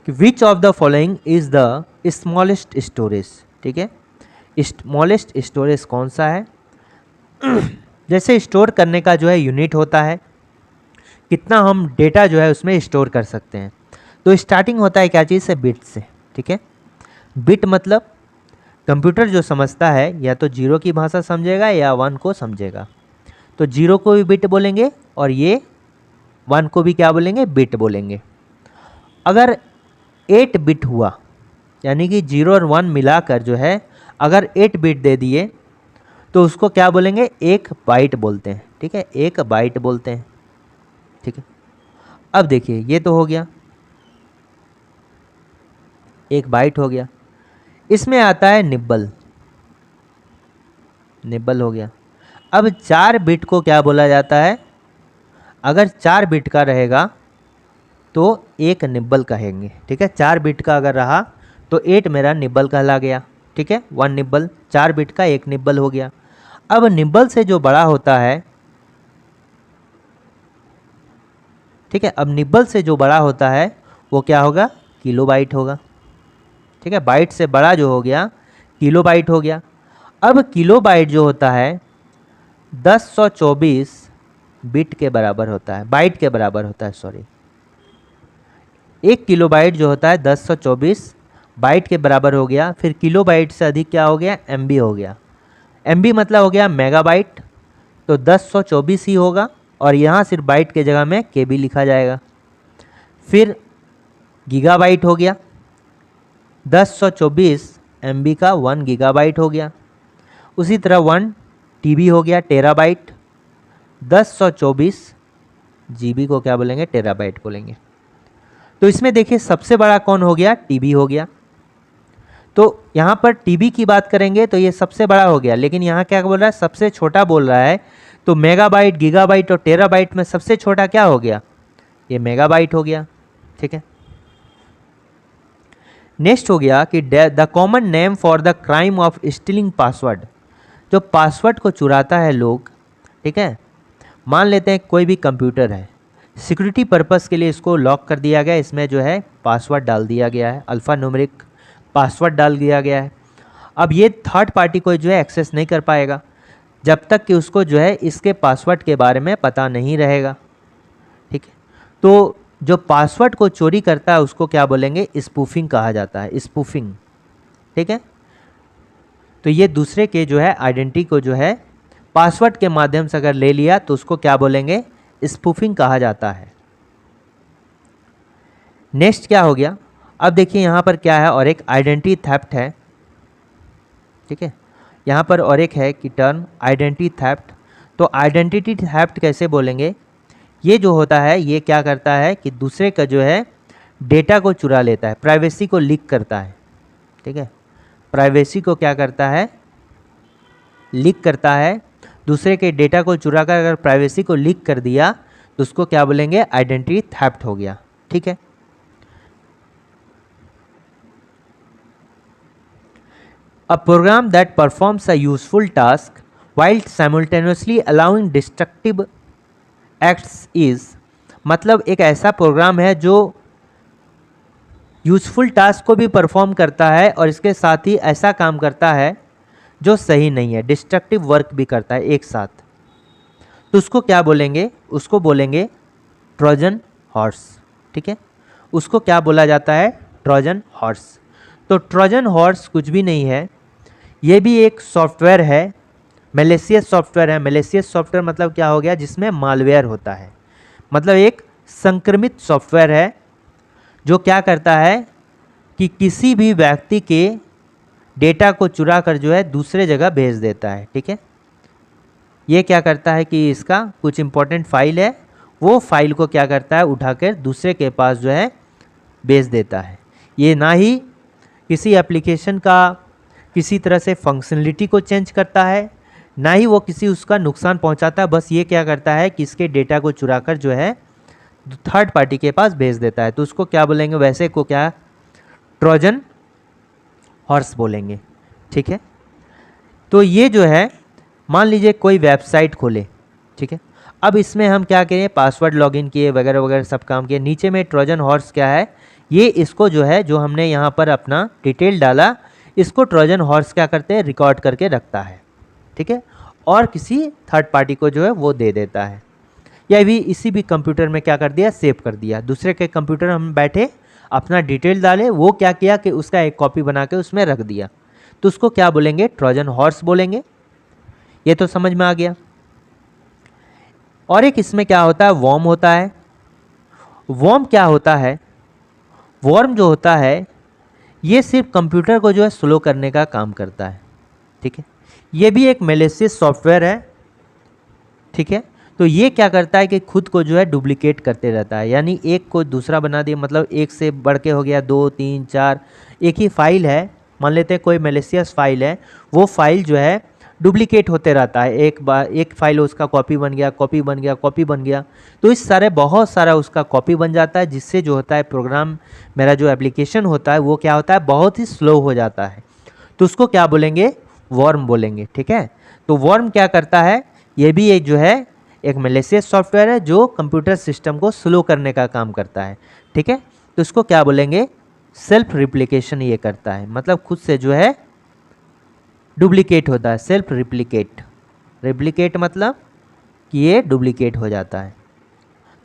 कि which of the following is the smallest storage, ठीक है। स्मॉलेस्ट स्टोरेज कौन सा है, जैसे स्टोर करने का जो है यूनिट होता है, कितना हम डेटा जो है उसमें स्टोर कर सकते हैं। तो स्टार्टिंग होता है क्या चीज़ से, बिट से, ठीक है। बिट मतलब कंप्यूटर जो समझता है या तो 0 की भाषा समझेगा या 1 को समझेगा। तो 0 को भी बिट बोलेंगे और ये 1 को भी क्या बोलेंगे, बिट बोलेंगे। अगर 8 बिट हुआ, यानी कि 0 और 1 मिलाकर जो है अगर 8 बिट दे दिए तो उसको क्या बोलेंगे, 1 बाइट बोलते हैं। ठीक है, 1 बाइट बोलते हैं। ठीक है, अब देखिए ये तो हो गया, 1 बाइट हो गया। इसमें आता है निब्बल, निब्बल हो गया। अब 4 बिट को क्या बोला जाता है, अगर 4 बिट का रहेगा तो 1 निब्बल कहेंगे। ठीक है, 4 बिट का अगर रहा तो 8 मेरा निब्बल कहला गया। ठीक है, 1 निब्बल, 4 बिट का 1 निब्बल हो गया। अब निब्बल से जो बड़ा होता है, ठीक है, अब निब्बल से जो बड़ा होता है वो क्या होगा, किलोबाइट होगा। ठीक है, बाइट से बड़ा जो हो गया किलोबाइट हो गया। अब किलोबाइट जो होता है 1024 बिट के बराबर होता है, बाइट के बराबर होता है, सॉरी। 1 किलोबाइट जो होता है 1024 बाइट के बराबर हो गया। फिर किलोबाइट से अधिक क्या हो गया, एमबी हो गया। एमबी मतलब हो गया मेगाबाइट, तो 1024 ही होगा और यहाँ सिर्फ बाइट के जगह में केबी लिखा जाएगा। फिर गीगाबाइट हो गया, 1024 एमबी का 1 गीगाबाइट हो गया। उसी तरह 1 टीबी हो गया, टेराबाइट। 1024 जीबी को क्या बोलेंगे, टेराबाइट बोलेंगे। तो इसमें देखिए सबसे बड़ा कौन हो गया, टीबी हो गया। तो यहाँ पर टीबी की बात करेंगे तो ये सबसे बड़ा हो गया, लेकिन यहाँ क्या बोल रहा है, सबसे छोटा बोल रहा है। तो मेगाबाइट, गीगाबाइट और टेराबाइट में सबसे छोटा क्या हो गया, ये मेगाबाइट हो गया। ठीक है, नेक्स्ट हो गया कि the common name for the crime of stealing password. जो पासवर्ड को चुराता है लोग, ठीक है, मान लेते हैं कोई भी कंप्यूटर है, सिक्योरिटी पर्पस के लिए इसको लॉक कर दिया गया, इसमें जो है पासवर्ड डाल दिया गया है, अल्फ़ा न्यूमेरिक पासवर्ड डाल दिया गया है। अब ये थर्ड पार्टी को जो है एक्सेस नहीं कर पाएगा जब तक कि उसको जो है इसके पासवर्ड के बारे में पता नहीं रहेगा। ठीक है, तो जो पासवर्ड को चोरी करता है उसको क्या बोलेंगे, स्पूफिंग कहा जाता है, स्पूफिंग। ठीक है, तो ये दूसरे के जो है आइडेंटिटी को जो है पासवर्ड के माध्यम से अगर ले लिया तो उसको क्या बोलेंगे, स्पूफिंग कहा जाता है। नेक्स्ट क्या हो गया, अब देखिए यहाँ पर क्या है, और एक आइडेंटिटी थेफ्ट है। ठीक है, यहाँ पर और एक है कि टर्म आइडेंटिटी थेफ्ट। तो आइडेंटिटी थेफ्ट कैसे बोलेंगे, ये जो होता है ये क्या करता है कि दूसरे का जो है डेटा को चुरा लेता है, प्राइवेसी को लीक करता है। ठीक है, प्राइवेसी को क्या करता है, लीक करता है। दूसरे के डेटा को चुरा कर अगर प्राइवेसी को लीक कर दिया तो उसको क्या बोलेंगे, आइडेंटिटी थेफ्ट हो गया। ठीक है, A program that performs a useful task while simultaneously allowing destructive acts is, मतलब एक ऐसा प्रोग्राम है जो यूजफुल टास्क को भी परफॉर्म करता है और इसके साथ ही ऐसा काम करता है जो सही नहीं है, डिस्ट्रक्टिव वर्क भी करता है एक साथ। तो उसको क्या बोलेंगे, उसको बोलेंगे ट्रोजन हॉर्स। ठीक है, उसको क्या बोला जाता है, ट्रोजन हॉर्स। तो ट्रोजन हॉर्स कुछ भी नहीं है, ये भी एक सॉफ्टवेयर है, मैलिशियस सॉफ्टवेयर है। मैलिशियस सॉफ्टवेयर मतलब क्या हो गया, जिसमें मालवेयर होता है, मतलब एक संक्रमित सॉफ्टवेयर है जो क्या करता है कि किसी भी व्यक्ति के डेटा को चुरा कर जो है दूसरे जगह भेज देता है। ठीक है, ये क्या करता है कि इसका कुछ इंपॉर्टेंट फाइल है, वो फाइल को क्या करता है, उठाकर दूसरे के पास जो है भेज देता है। ये ना ही किसी एप्लीकेशन का किसी तरह से फंक्शनलिटी को चेंज करता है, ना ही वो किसी उसका नुकसान पहुंचाता है, बस ये क्या करता है कि इसके डेटा को चुराकर जो है थर्ड पार्टी के पास भेज देता है। तो उसको क्या बोलेंगे, वैसे को क्या, ट्रोजन हॉर्स बोलेंगे। ठीक है, तो ये जो है मान लीजिए कोई वेबसाइट खोले, ठीक है, अब इसमें हम क्या करें, पासवर्ड लॉगिन किए वगैरह वगैरह सब काम किए, नीचे में ट्रोजन हॉर्स क्या है, ये इसको जो है जो हमने यहाँ पर अपना डिटेल डाला, इसको ट्रोजन हॉर्स क्या करते हैं, रिकॉर्ड करके रखता है। ठीक है, और किसी थर्ड पार्टी को जो है वो दे देता है, या भी इसी भी कंप्यूटर में क्या कर दिया, सेव कर दिया। दूसरे के कंप्यूटर हम बैठे अपना डिटेल डाले, वो क्या किया कि उसका एक कॉपी बना के उसमें रख दिया। तो उसको क्या बोलेंगे, ट्रोजन हॉर्स बोलेंगे। ये तो समझ में आ गया। और एक इसमें क्या होता है, वॉर्म होता है। वॉर्म क्या होता है, वॉर्म जो होता है ये सिर्फ कंप्यूटर को जो है स्लो करने का काम करता है, ठीक है। ये भी एक मैलिशियस सॉफ्टवेयर है, ठीक है। तो ये क्या करता है कि खुद को जो है डुप्लीकेट करते रहता है, यानी एक को दूसरा बना दिया, मतलब एक से बढ़ के हो गया 2 3 4, एक ही फाइल है, मान लेते हैं कोई मैलिशियस फाइल है, वो फाइल जो है डुप्लीकेट होते रहता है। एक बार एक फाइल उसका कॉपी बन गया, कॉपी बन गया, कॉपी बन गया, तो इस सारे बहुत सारा उसका कॉपी बन जाता है, जिससे जो होता है प्रोग्राम, मेरा जो एप्लीकेशन होता है वो क्या होता है, बहुत ही स्लो हो जाता है। तो उसको क्या बोलेंगे, वॉर्म बोलेंगे, ठीक है। तो वॉर्म क्या करता है, ये भी एक जो है एक मैलिशियस सॉफ्टवेयर है जो कंप्यूटर सिस्टम को स्लो करने का काम करता है, ठीक है। तो इसको क्या बोलेंगे, सेल्फ रिप्लिकेशन ये करता है, मतलब खुद से जो है डुप्लीकेट होता है, सेल्फ रिप्लिकेट। रिप्लिकेट मतलब कि ये डुप्लीकेट हो जाता है,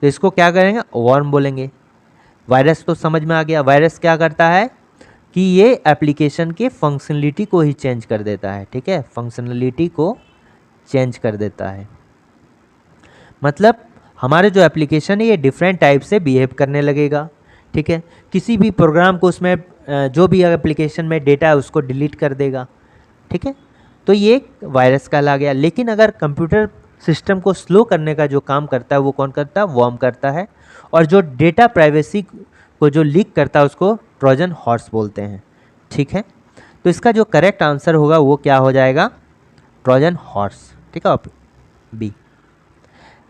तो इसको क्या करेंगे, वॉर्म बोलेंगे। वायरस तो समझ में आ गया। वायरस क्या करता है कि ये एप्लीकेशन के फंक्शनलिटी को ही चेंज कर देता है, ठीक है, फंक्शनलिटी को चेंज कर देता है। मतलब हमारे जो एप्लीकेशन है ये डिफरेंट टाइप से बिहेव करने लगेगा, ठीक है। किसी भी प्रोग्राम को उसमें जो भी एप्लीकेशन में डेटा है उसको डिलीट कर देगा, ठीक है। तो ये वायरस कहला गया। लेकिन अगर कंप्यूटर सिस्टम को स्लो करने का जो काम करता है वो कौन करता है, वॉर्म करता है। और जो डेटा प्राइवेसी को जो लीक करता है उसको ट्रोजन हॉर्स बोलते हैं, ठीक है। तो इसका जो करेक्ट आंसर होगा वो क्या हो जाएगा, ट्रोजन हॉर्स, ठीक है, बी।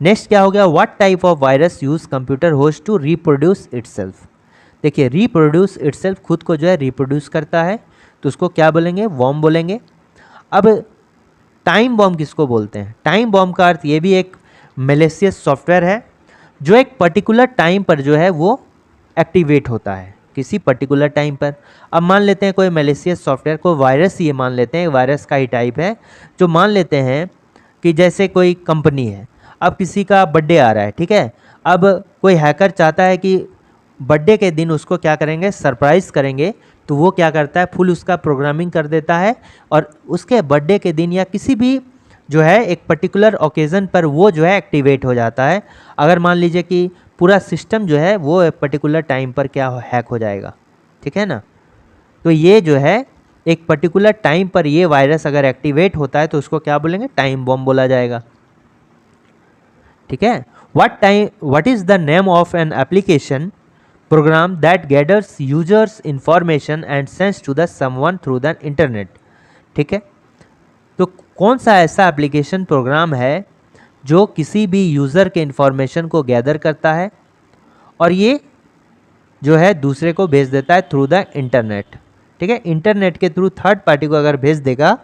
नेक्स्ट क्या हो गया, what type of virus use computer host to reproduce itself. देखिए रिप्रोड्यूस इटसेल्फ, खुद को जो है रिप्रोड्यूस करता है, तो उसको क्या बोलेंगे, वॉर्म बोलेंगे। अब टाइम बॉम्ब किसको बोलते हैं, टाइम बॉम्ब का अर्थ ये भी एक मैलिशियस सॉफ्टवेयर है जो एक पर्टिकुलर टाइम पर जो है वो एक्टिवेट होता है, किसी पर्टिकुलर टाइम पर। अब मान लेते हैं कोई मैलिशियस सॉफ्टवेयर को वायरस, ये मान लेते हैं वायरस का ही टाइप है, जो मान लेते हैं कि जैसे कोई कंपनी है, अब किसी का बर्थडे आ रहा है, ठीक है। अब कोई हैकर चाहता है कि बर्थडे के दिन उसको क्या करेंगे, सरप्राइज़ करेंगे, तो वो क्या करता है, फुल उसका प्रोग्रामिंग कर देता है और उसके बर्थडे के दिन या किसी भी जो है एक पर्टिकुलर ओकेज़न पर वो जो है एक्टिवेट हो जाता है। अगर मान लीजिए कि पूरा सिस्टम जो है वो एक पर्टिकुलर टाइम पर क्या हैक हो जाएगा, ठीक है ना। तो ये जो है एक पर्टिकुलर टाइम पर ये वायरस अगर एक्टिवेट होता है तो उसको क्या बोलेंगे, टाइम बॉम्ब बोला जाएगा, ठीक है। What is the name of an application program that gathers users information and sends to the someone through the internet, ठीक है। तो कौन सा ऐसा एप्लीकेशन प्रोग्राम है जो किसी भी यूज़र के इंफॉर्मेशन को गैदर करता है और ये जो है दूसरे को भेज देता है थ्रू द इंटरनेट, ठीक है। इंटरनेट के थ्रू थर्ड पार्टी को अगर भेज देगा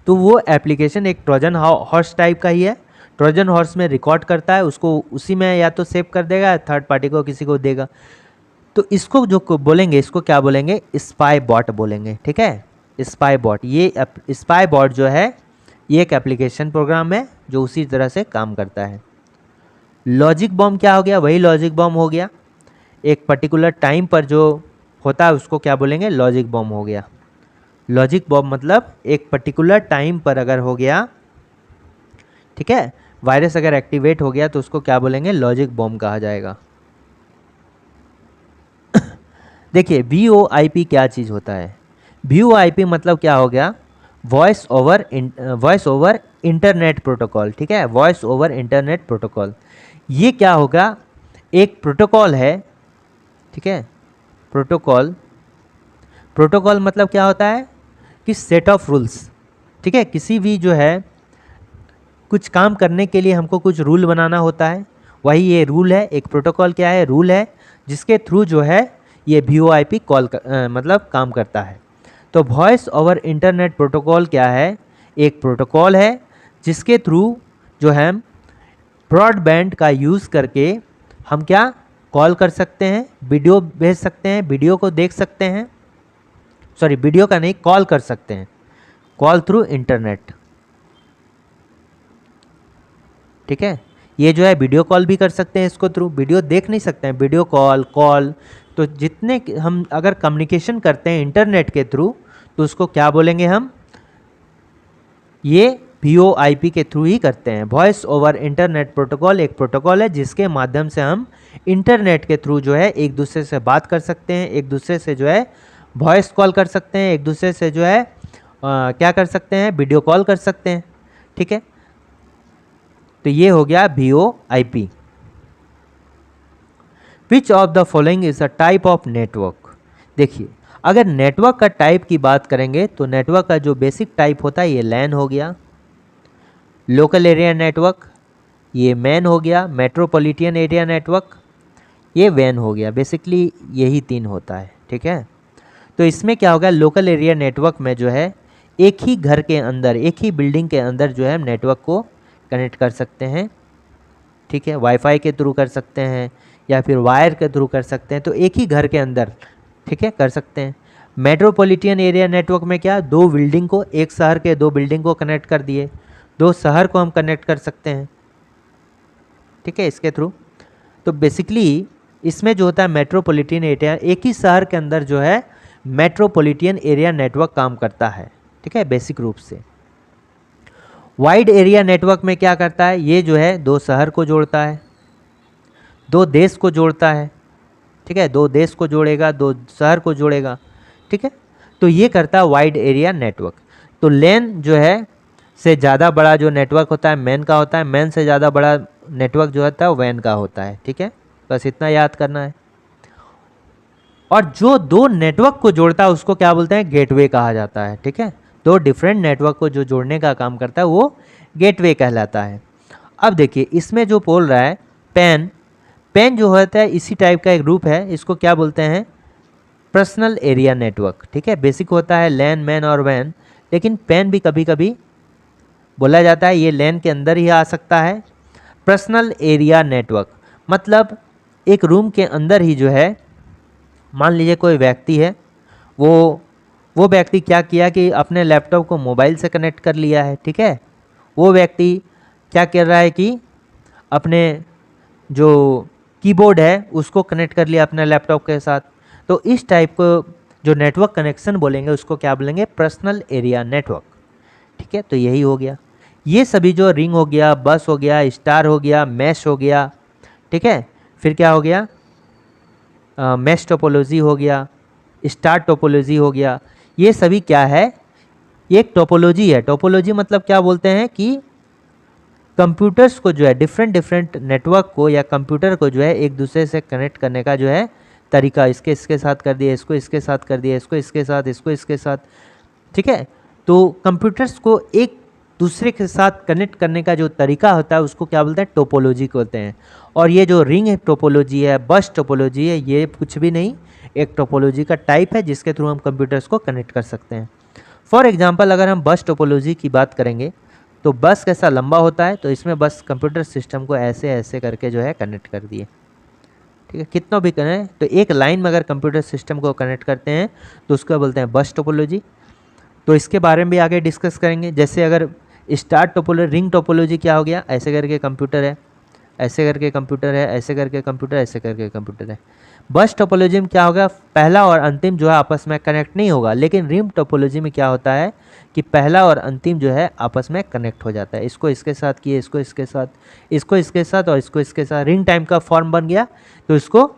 तो वो एप्लीकेशन एक ट्रोजन हॉर्स टाइप का ही है। ट्रोजन हॉर्स में रिकॉर्ड करता है, उसको उसी में या तो सेव कर देगा या थर्ड पार्टी को किसी को देगा। तो इसको जो बोलेंगे, इसको क्या बोलेंगे, स्पाई बॉट बोलेंगे, ठीक है, स्पाई बॉट। ये स्पाई बॉट जो है ये एक एप्लीकेशन प्रोग्राम है जो उसी तरह से काम करता है। लॉजिक बॉम्ब क्या हो गया, वही लॉजिक बॉम्ब हो गया, एक पर्टिकुलर टाइम पर जो होता है उसको क्या बोलेंगे, लॉजिक बॉम्ब हो गया। लॉजिक बॉम्ब मतलब एक पर्टिकुलर टाइम पर अगर हो गया, ठीक है, वायरस अगर एक्टिवेट हो गया तो उसको क्या बोलेंगे, लॉजिक बॉम्ब कहा जाएगा। देखिए VoIP क्या चीज़ होता है, VoIP मतलब क्या हो गया, वॉइस ओवर इंटरनेट प्रोटोकॉल, ठीक है, वॉइस ओवर इंटरनेट प्रोटोकॉल। ये क्या होगा, एक प्रोटोकॉल है, ठीक है। प्रोटोकॉल मतलब क्या होता है कि सेट ऑफ रूल्स, ठीक है। किसी भी जो है कुछ काम करने के लिए हमको कुछ रूल बनाना होता है, वही ये रूल है। एक प्रोटोकॉल क्या है, रूल है, जिसके थ्रू जो है ये VoIP मतलब काम करता है। तो वॉइस ओवर इंटरनेट प्रोटोकॉल क्या है, एक प्रोटोकॉल है जिसके थ्रू जो है ब्रॉडबैंड का यूज़ करके हम क्या कॉल कर सकते हैं, वीडियो भेज सकते हैं, वीडियो को देख सकते हैं, सॉरी वीडियो का नहीं, कॉल कर सकते हैं, कॉल थ्रू इंटरनेट, ठीक है। ये जो है वीडियो कॉल भी कर सकते हैं इसको थ्रू, वीडियो देख नहीं सकते हैं, वीडियो कॉल। तो जितने हम अगर कम्युनिकेशन करते हैं इंटरनेट के थ्रू तो उसको क्या बोलेंगे हम, ये VoIP के थ्रू ही करते हैं। वॉइस ओवर इंटरनेट प्रोटोकॉल एक प्रोटोकॉल है जिसके माध्यम से हम इंटरनेट के थ्रू जो है एक दूसरे से बात कर सकते हैं, एक दूसरे से जो है वॉइस कॉल कर सकते हैं, एक दूसरे से जो है क्या कर सकते हैं, वीडियो कॉल कर सकते हैं। ठीक है, तो ये हो गया VoIP। Which of the following is a type of network. देखिए, अगर नेटवर्क का टाइप की बात करेंगे तो नेटवर्क का जो बेसिक टाइप होता है ये लैन हो गया, लोकल एरिया नेटवर्क ये मैन हो गया, मेट्रोपॉलिटन एरिया नेटवर्क ये वैन हो गया। बेसिकली यही 3 होता है। ठीक है, तो इसमें क्या होगा, लोकल एरिया नेटवर्क में जो है एक ही घर के अंदर, एक ही बिल्डिंग के अंदर जो है हम नेटवर्क को कनेक्ट कर सकते हैं। ठीक है, वाईफाई के थ्रू कर सकते हैं या फिर वायर के थ्रू कर सकते हैं, तो एक ही घर के अंदर, ठीक है, कर सकते हैं। मेट्रोपॉलिटन एरिया नेटवर्क में क्या, 2 बिल्डिंग को, एक शहर के 2 बिल्डिंग को कनेक्ट कर दिए, 2 शहर को हम कनेक्ट कर सकते हैं। ठीक है, इसके थ्रू। तो बेसिकली इसमें जो होता है मेट्रोपॉलिटन एरिया, एक ही शहर के अंदर जो है मेट्रोपॉलिटन एरिया नेटवर्क काम करता है। ठीक है, बेसिक रूप से। वाइड एरिया नेटवर्क में क्या करता है, ये जो है 2 शहर को जोड़ता है, 2 देश को जोड़ता है। ठीक है, 2 देश को जोड़ेगा, 2 शहर को जोड़ेगा। ठीक है, तो ये करता है वाइड एरिया नेटवर्क। तो लैन जो है से ज़्यादा बड़ा जो नेटवर्क होता है मैन का होता है, मैन से ज़्यादा बड़ा नेटवर्क जो होता है वैन का होता है। ठीक है, बस इतना याद करना है। और जो 2 नेटवर्क को जोड़ता है उसको क्या बोलते हैं, गेटवे कहा जाता है। ठीक है, 2 डिफरेंट नेटवर्क को जो जोड़ने का काम करता है वो गेटवे कहलाता है। अब देखिए, इसमें जो बोल रहा है पैन, पैन जो होता है इसी टाइप का एक रूप है, इसको क्या बोलते हैं, पर्सनल एरिया नेटवर्क। ठीक है, बेसिक होता है लैन, मैन और वैन, लेकिन पैन भी कभी कभी बोला जाता है, ये लैन के अंदर ही आ सकता है। पर्सनल एरिया नेटवर्क मतलब एक रूम के अंदर ही जो है, मान लीजिए कोई व्यक्ति है, वो व्यक्ति क्या किया कि अपने लैपटॉप को मोबाइल से कनेक्ट कर लिया है। ठीक है, वो व्यक्ति क्या कर रहा है कि अपने जो कीबोर्ड है उसको कनेक्ट कर लिया अपने लैपटॉप के साथ। तो इस टाइप को जो नेटवर्क कनेक्शन बोलेंगे उसको क्या बोलेंगे, पर्सनल एरिया नेटवर्क। ठीक है, तो यही हो गया। ये सभी जो रिंग हो गया, बस हो गया, स्टार हो गया, मैश हो गया। ठीक है, फिर क्या हो गया, मैश टोपोलॉजी हो गया, स्टार टोपोलॉजी हो गया। ये सभी क्या है, ये एक टोपोलॉजी है। टोपोलॉजी मतलब क्या बोलते हैं कि कंप्यूटर्स को जो है डिफरेंट नेटवर्क को या कंप्यूटर को जो है एक दूसरे से कनेक्ट करने का जो है तरीका, इसके साथ कर दिया, इसको इसके साथ कर दिया, इसको इसके साथ, इसको इसके साथ। ठीक है, तो कंप्यूटर्स को एक दूसरे के साथ कनेक्ट करने का जो तरीका होता है उसको क्या बोलते हैं, टोपोलॉजी कहते हैं। और ये जो रिंग टोपोलॉजी है, बस टोपोलॉजी है, ये कुछ भी नहीं, एक टोपोलॉजी का टाइप है जिसके थ्रू हम कंप्यूटर्स को कनेक्ट कर सकते हैं। फॉर एग्जांपल अगर हम बस टोपोलॉजी की बात करेंगे तो बस कैसा लंबा होता है, तो इसमें बस कंप्यूटर सिस्टम को ऐसे ऐसे करके जो है कनेक्ट कर दिए। ठीक है, कितना भी करें तो एक लाइन में अगर कंप्यूटर सिस्टम को कनेक्ट करते हैं तो उसको बोलते हैं बस टोपोलॉजी। तो इसके बारे में भी आगे डिस्कस करेंगे। जैसे अगर स्टार टोपोलॉजी, रिंग टोपोलॉजी क्या हो गया, ऐसे करके कंप्यूटर है, ऐसे करके कंप्यूटर है, ऐसे करके कंप्यूटर, ऐसे करके कंप्यूटर है। बस टोपोलॉजी में क्या होगा, पहला और अंतिम जो है आपस में कनेक्ट नहीं होगा, लेकिन रिंग टोपोलॉजी में क्या होता है कि पहला और अंतिम जो है आपस में कनेक्ट हो जाता है। इसको इसके साथ किए, इसको इसके साथ, इसको इसके साथ और इसको इसके साथ, रिंग टाइम का फॉर्म बन गया तो इसको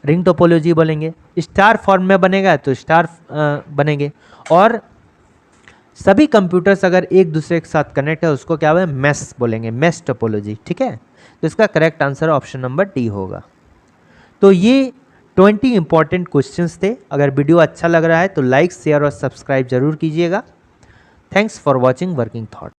रिंग टोपोलॉजी बोलेंगे। स्टार फॉर्म में बनेगा तो स्टार बनेंगे। और सभी कंप्यूटर्स अगर एक दूसरे के साथ कनेक्ट है उसको क्या बोलेंगे, मैश बोलेंगे, मैश टोपोलॉजी। ठीक है, तो इसका correct answer option number D होगा। तो ये 20 इंपॉर्टेंट क्वेश्चंस थे। अगर वीडियो अच्छा लग रहा है तो लाइक, शेयर और सब्सक्राइब जरूर कीजिएगा। Thanks for watching working thought.